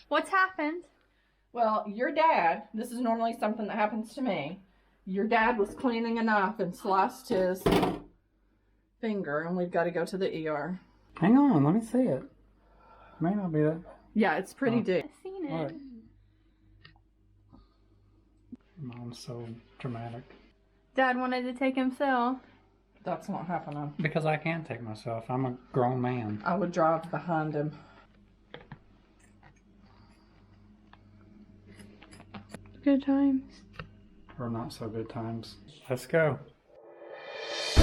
What's happened? Well, your dad, this is normally something that happens to me. Your dad was cleaning a knife and sliced his finger, and we've got to go to the ER. Hang on, let me see it. May not be that. Yeah, it's pretty deep. I've seen it. Right. Mom's so dramatic. Dad wanted to take himself. That's not happening. Because I can't take myself. I'm a grown man. I would drive behind him. Good times. Or not so good times. Let's go. So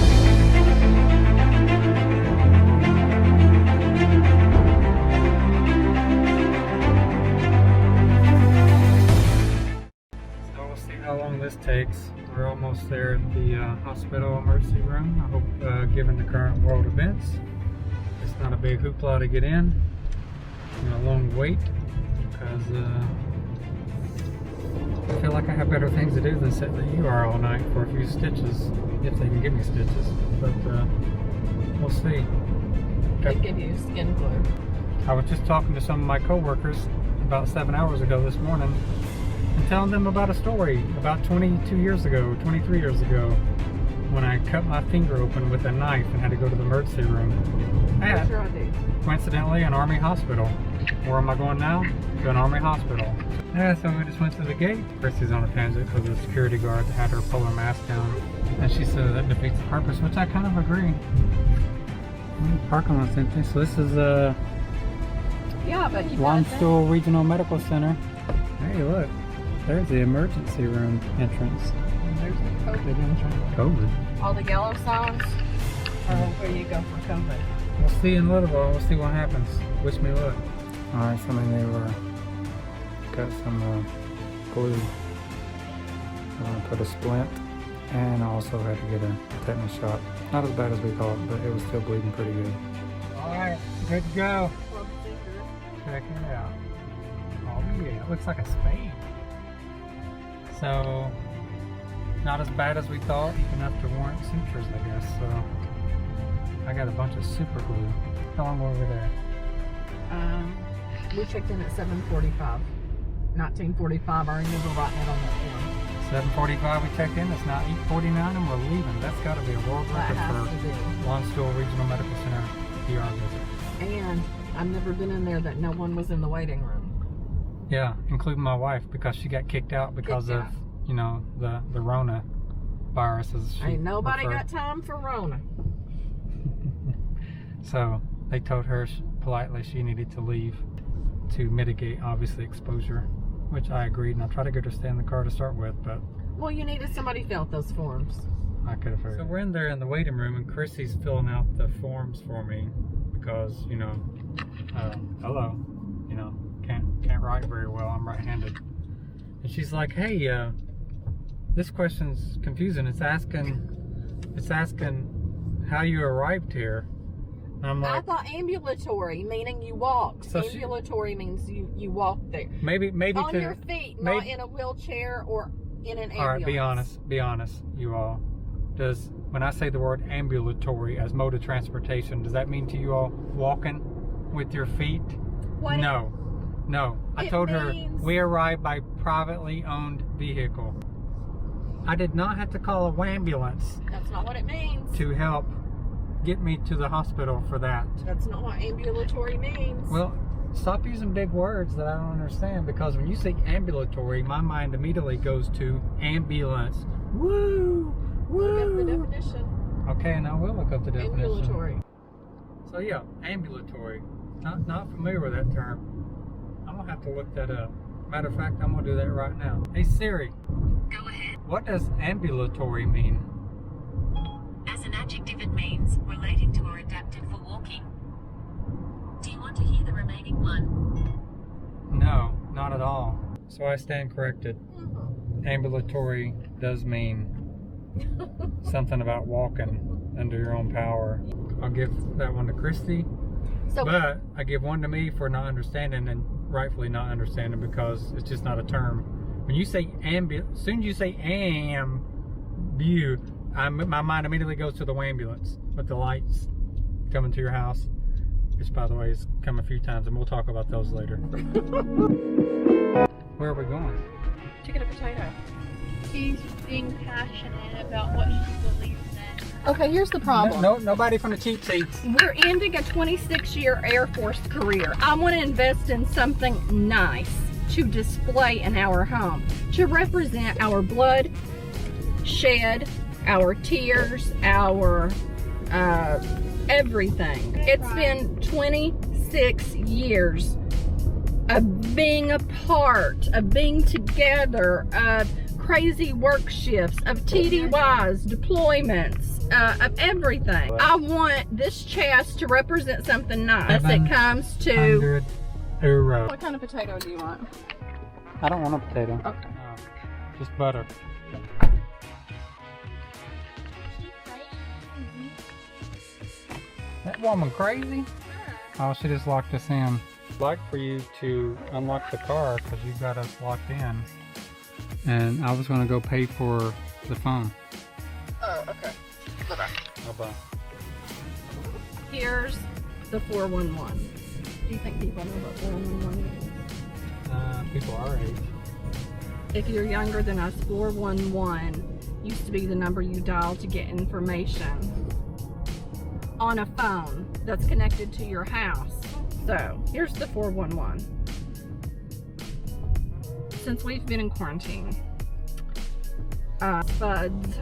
we'll see how long this takes. We're almost there at the hospital emergency room. I hope, given the current world events, it's not a big hoopla to get in. And a long wait, because I feel like I have better things to do than sit in the ER all night for a few stitches, if they can give me stitches. But we'll see. They give you skin glue. I was just talking to some of my coworkers about 7 hours ago this morning and telling them about a story about 22 years ago, 23 years ago, when I cut my finger open with a knife and had to go to the emergency room at, coincidentally, an Army hospital. Where am I going now? To an Army hospital. Yeah, so we just went to the gate. Christy's on a tangent for the security guard that had her pull her mask down. And she said that defeats the purpose, which I kind of agree. Parking lot's empty. So this is Yeah, but you Landstuhl Regional Medical Center. Hey, look. There's the emergency room entrance. There's the COVID entrance. COVID. All the yellow signs are where you go for COVID. We'll see in a little while. We'll see what happens. Wish me luck. Alright, so they were got some glue. Put a splint, and I also had to get a tetanus shot. Not as bad as we thought, but it was still bleeding pretty good. Alright, good to go. Check it out. Oh yeah, it looks like a spade. So, not as bad as we thought, enough to warrant sutures, I guess. So, I got a bunch of super glue. How long were we there? We checked in at 7:45. 1945. I remember writing it on that form. 7:45 we checked in. It's now 8:49 and we're leaving. That's got to be a world That record has for to be. Landstuhl Regional Medical Center ER visit. And I've never been in there that no one was in the waiting room. Yeah, including my wife, because she got kicked out because of, you know, the Rona viruses. Ain't nobody got time for Rona. So they told her politely she needed to leave to mitigate, obviously, exposure, which I agreed, and I tried to get her to stay in the car to start with, but... Well, you needed somebody to fill out those forms. I could have heard. So we're in there in the waiting room, and Chrissy's filling out the forms for me, because, you know, hello, you know, can't write very well, I'm right-handed. And she's like, hey, this question's confusing. It's asking how you arrived here. And I'm like, I thought ambulatory, meaning you walked. So ambulatory means you walked there. Maybe on your feet, not in a wheelchair or in an ambulance. All right, be honest, you all. When I say the word ambulatory as mode of transportation, does that mean to you all walking with your feet? What? No. I told her we arrived by privately owned vehicle. I did not have to call a ambulance. That's not what it means. To help get me to the hospital for that. That's not what ambulatory means. Well, stop using big words that I don't understand, because when you say ambulatory, my mind immediately goes to ambulance. Woo! Look up the definition. Okay, and I will look up the definition. Ambulatory. So yeah, ambulatory. Not familiar with that term. I'm gonna have to look that up. Matter of fact, I'm gonna do that right now. Hey Siri. Go ahead. What does ambulatory mean? As an adjective, it means relating to or adapted for walking. Do you want to hear the remaining one? No, not at all. So I stand corrected. Ambulatory does mean something about walking under your own power. I'll give that one to Christy, but I give one to me for not understanding, and rightfully not understanding, because it's just not a term. When you say as soon as you say my mind immediately goes to the ambulance with the lights coming to your house. which by the way has come a few times, and we'll talk about those later. Where are we going? Chicken and potato. She's being passionate about what she believes in. Okay, here's the problem. Nobody from the cheap seats. We're ending a 26-year Air Force career. I want to invest in something nice to display in our home, to represent our blood shed, our tears, our everything. It's been 26 years of being apart, of being together, of crazy work shifts, of TDYs, deployments, of everything. I want this chest to represent something nice. It comes to... €100. What kind of potato do you want? I don't want a potato. Okay. Just butter. That woman crazy? Oh, she just locked us in. I'd like for you to unlock the car because you've got us locked in. And I was going to go pay for the phone. Oh, okay. Bye-bye. Bye-bye. Here's the 411. Do you think people know what 411 is? People our age. If you're younger than us, 411 used to be the number you dial to get information on a phone that's connected to your house. So here's the 411. Since we've been in quarantine, Spud's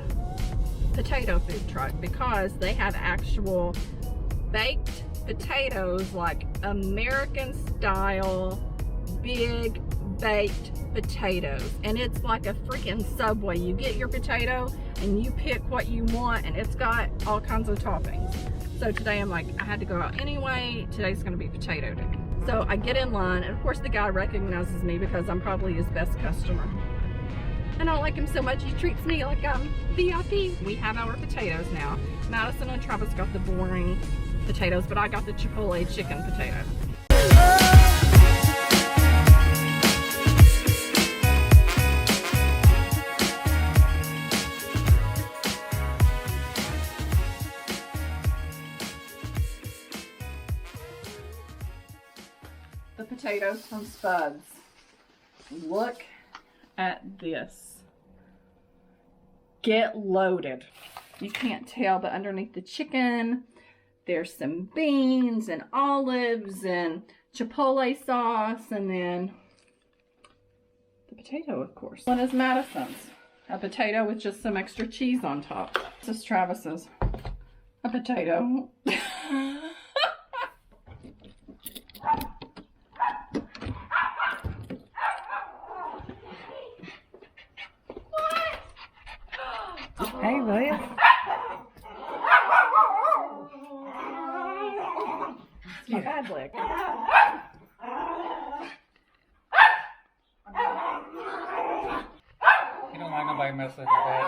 potato food truck, because they have actual baked potatoes, like American style big baked potatoes, and it's like a freaking Subway. You get your potato and you pick what you want, and it's got all kinds of toppings. So today I'm like, I had to go out anyway. Today's gonna be potato day. So I get in line, and of course the guy recognizes me because I'm probably his best customer. And I like him so much, he treats me like I'm VIP. We have our potatoes now. Madison and Travis got the boring potatoes, but I got the Chipotle chicken potato. The potatoes from Spud's. Look at this. Get loaded. You can't tell, but underneath the chicken, there's some beans and olives and Chipotle sauce, and then the potato, of course. One is Madison's. A potato with just some extra cheese on top. This is Travis's. A potato. Hey, Liz. My bad leg. You don't like nobody messing with your dad.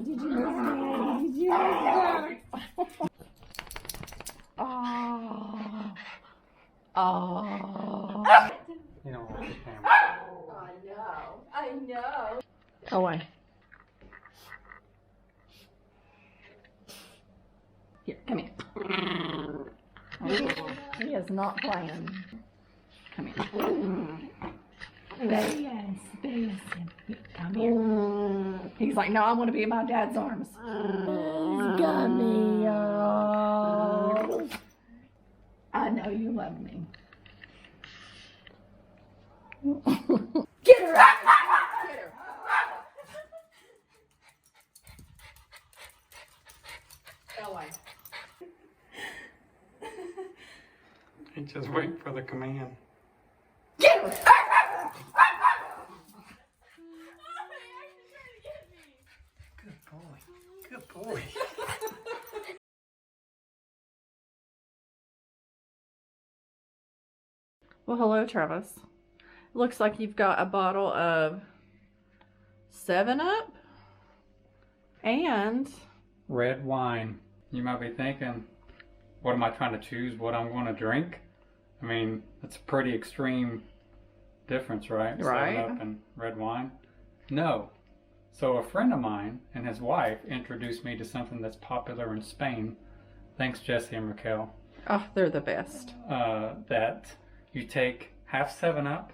Did you miss me? Did you miss me? You don't like the camera. I know. Oh, wait. Here, come here. He is not playing. Come here. Come here. He's like, no, I want to be in my dad's arms. He's got me. I know you love me. Get her out! Get her! LA. And just wait for the command. Get her! Good boy. Good boy. Well, hello, Travis. Looks like you've got a bottle of 7-Up and Red wine. You might be thinking, what am I trying to choose? What I'm going to drink? I mean, that's a pretty extreme difference, right? Right. 7-Up and red wine. No. So a friend of mine and his wife introduced me to something that's popular in Spain. Thanks, Jesse and Raquel. Oh, they're the best. That you take half 7-Up,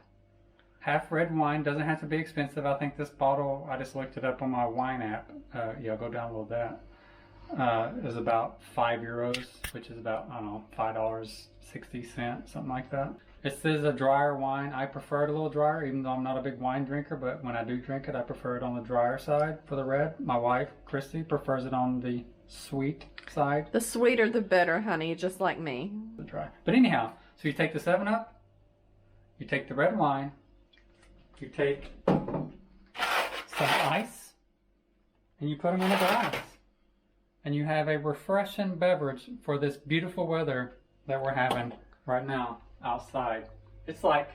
half red wine. Doesn't have to be expensive. I think this bottle, I just looked it up on my wine app. Yeah, go download that. Is about €5, which is about, I don't know, $5.60, something like that. It says a drier wine. I prefer it a little drier, even though I'm not a big wine drinker, but when I do drink it, I prefer it on the drier side for the red. My wife, Christy, prefers it on the sweet side. The sweeter the better, honey, just like me. The dry. But anyhow, so you take the 7-Up, you take the red wine, you take some ice, and you put them in a glass. And you have a refreshing beverage for this beautiful weather that we're having right now outside. It's like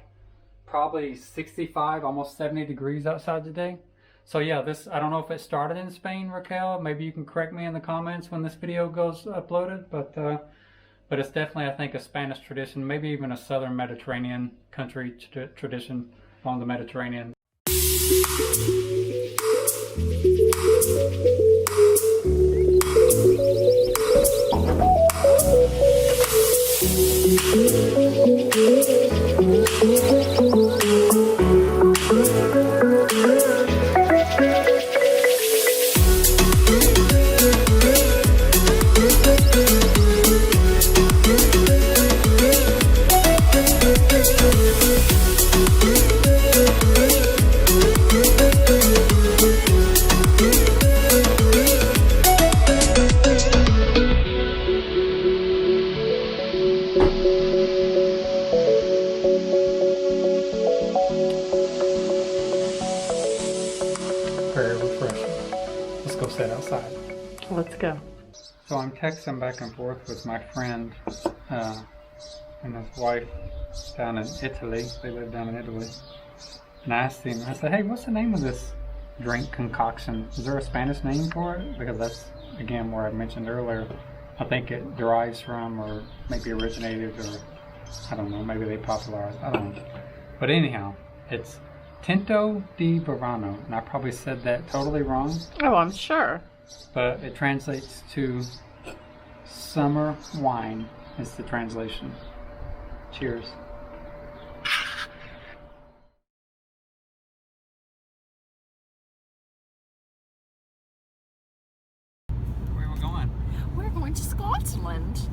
probably 65, almost 70 degrees outside today. So yeah, this, I don't know if it started in Spain, Raquel. Maybe you can correct me in the comments when this video goes uploaded, but it's definitely, I think, a Spanish tradition, maybe even a southern Mediterranean country tradition on the Mediterranean. Very refreshing. Let's go sit outside. Let's go. So I'm texting back and forth with my friend and his wife down in Italy. They live down in Italy. And I asked him, I said, hey, what's the name of this drink concoction? Is there a Spanish name for it? Because that's, again, where I mentioned earlier, I think it derives from or maybe originated or, I don't know, maybe they popularized, I don't know. But anyhow, it's Tinto di Verano, and I probably said that totally wrong, Oh, I'm sure. but it translates to summer wine is the translation. Cheers. Where are we going? We're going to Scotland.